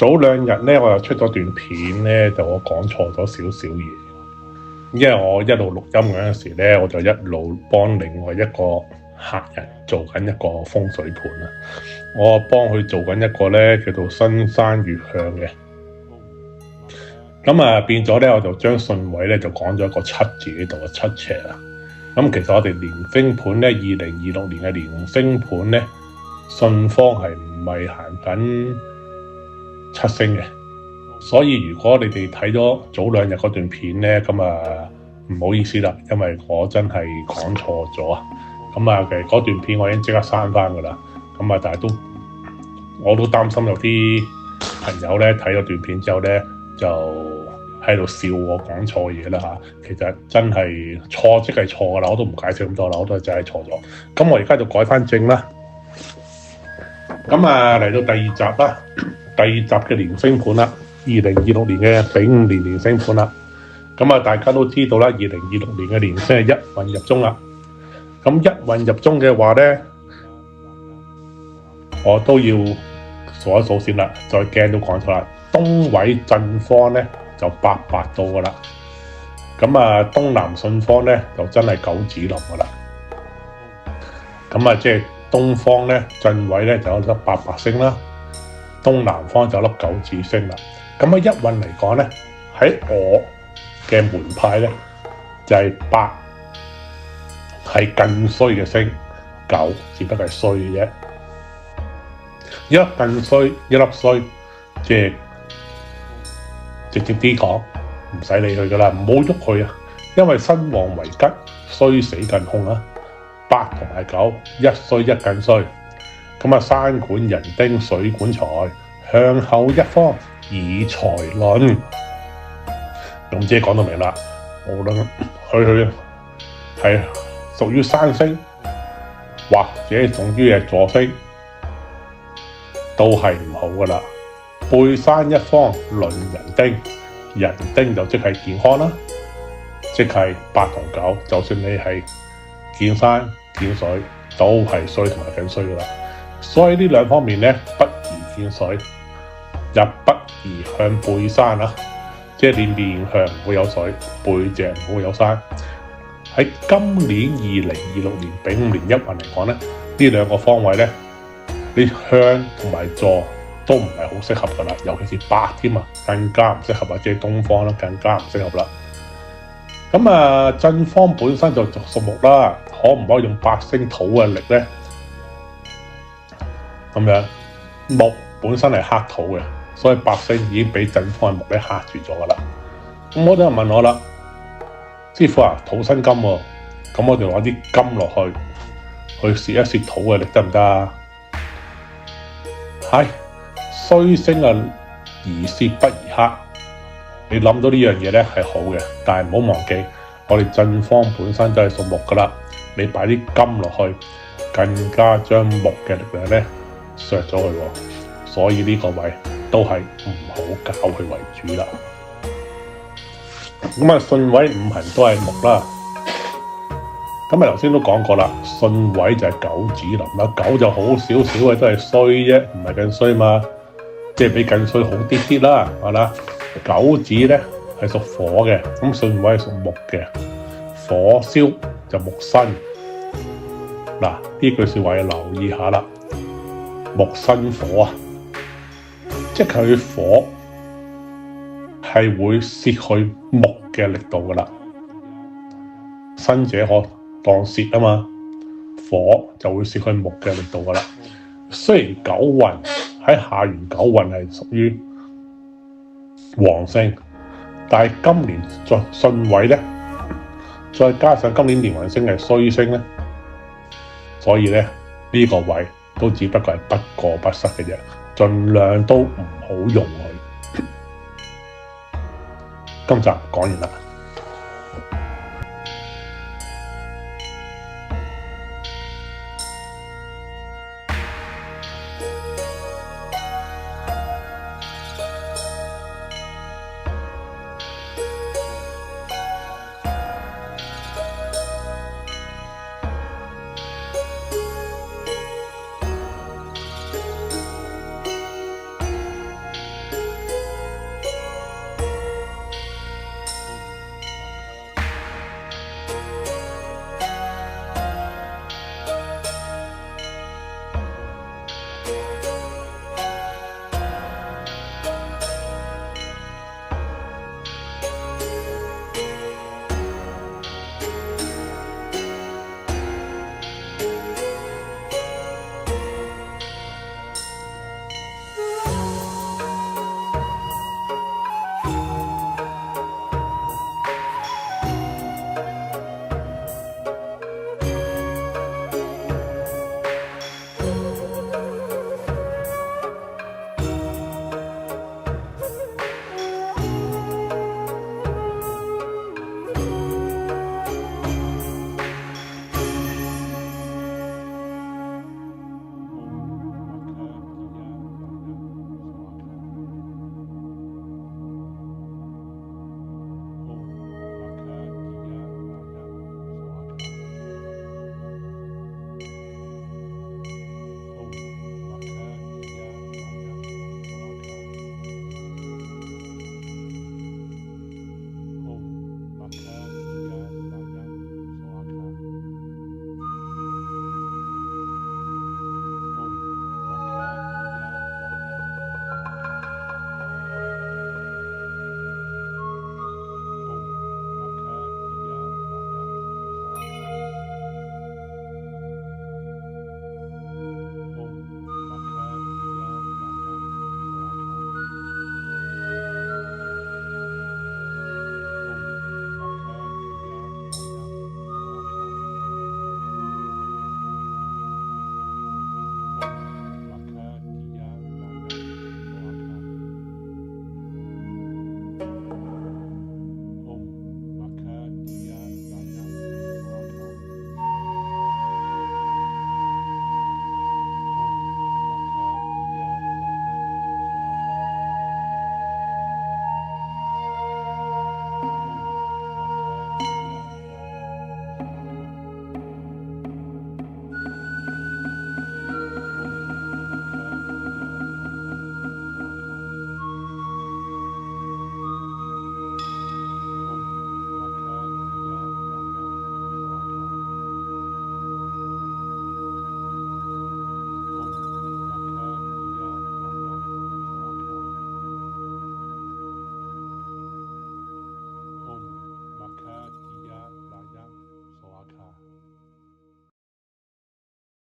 早兩日咧，我又出咗段片咧，就我講錯咗少少嘢，因為我一路錄音嗰陣時咧，我就一路幫另外一個客人做緊一個風水盤啦。我幫佢做緊一個咧叫做新山月向嘅，咁啊變咗咧，我就將巽位咧就講咗一個七字喺度啊，七赤啊。咁其實我哋年星盤咧，2026年嘅年星盤咧，巽方係唔係行緊七星嘅，所以如果你哋睇咗早兩日嗰段片咧，咁啊唔好意思啦，因為我真係講錯咗啊。咁啊，其實嗰段片我已經即刻刪翻噶啦。咁啊，但係我都擔心有啲朋友咧睇咗段片之後咧，就喺度笑我講錯嘢啦嚇。其實真係錯即係錯噶啦，我都唔解釋咁多啦，我都係真係錯咗。咁我而家就改翻正啦。咁啊，嚟到第二集啦，第二集嘅年星盤啦，2026年嘅丙午年年星盤啦。咁啊，大家都知道啦，2026年嘅年星係一運入中啦。咁一運入中嘅話咧，我都要數一數先啦，再驚都講錯啦。東位震方咧就88度噶啦，咁啊東南巽方咧就真係九紫林噶啦。咁啊即係東方咧震位咧就有粒八白星啦，東南方就有粒九紫星啦。咁啊一運嚟講咧，喺我嘅門派咧就係8係更衰嘅星，9只不過係衰嘅啫。一粒更衰，一粒衰，即係直接啲講，唔使理佢噶啦，唔好喐佢啊！因為身旺為吉，衰死更凶啊！8同埋9，一衰一更衰。咁啊，山管人丁，水管財，向後一方以財論。咁即係講到明啦，無論佢係屬於山星，或者屬於係坐星，都係唔好噶啦。背山一方論人丁，人丁就即係健康啦，即係8同9，就算你係見山見水，都係衰同埋更衰噶啦。所以呢兩方面咧，不宜見水，又不宜向背山啊，即係你面向唔會有水，背脊唔會有山。喺今年2026年丙午年一運嚟講咧，呢兩個方位咧，你向同埋坐都唔係好適合噶啦，尤其是8添啊，更加唔適合，或者東方啦，更加唔適合啦。咁啊，震方本身就屬木啦，可唔可以用8星土嘅力咧？咁樣木本身係克土嘅，所以8星已經俾震方嘅木咧克住咗噶啦。咁我就問我啦，師傅啊，土生金喎，咁我哋攞啲金落去攝一攝土嘅力得唔得啊？係衰星啊，宜攝不宜克。你諗到呢樣嘢咧係好嘅，但係唔好忘記，我哋震方本身都係屬木噶啦，你擺啲金落去，更加將木嘅力量咧削咗佢喎。所以呢個位都係唔好搞佢為主啦。咁啊，巽位五行都係木啦。咁啊，頭先都講過啦，巽位就係九紫林啦。九就好少少嘅，都係衰啫，唔係更衰嘛。即係比更衰好啲啲啦，係啦。九紫咧係屬火嘅，咁巽位係屬木嘅，火燒就木生。嗱，呢句説話要留意下啦。木生火啊，即係佢火係會泄去木嘅力度噶啦。生者可當泄啊嘛，火就會泄去木嘅力度噶啦。雖然九運喺下元九運係屬於旺星，但係今年巽位咧，再加上今年年運星係衰星咧，所以咧呢個位都只不過係不過不失嘅啫，盡量都唔好用佢。今集講完啦。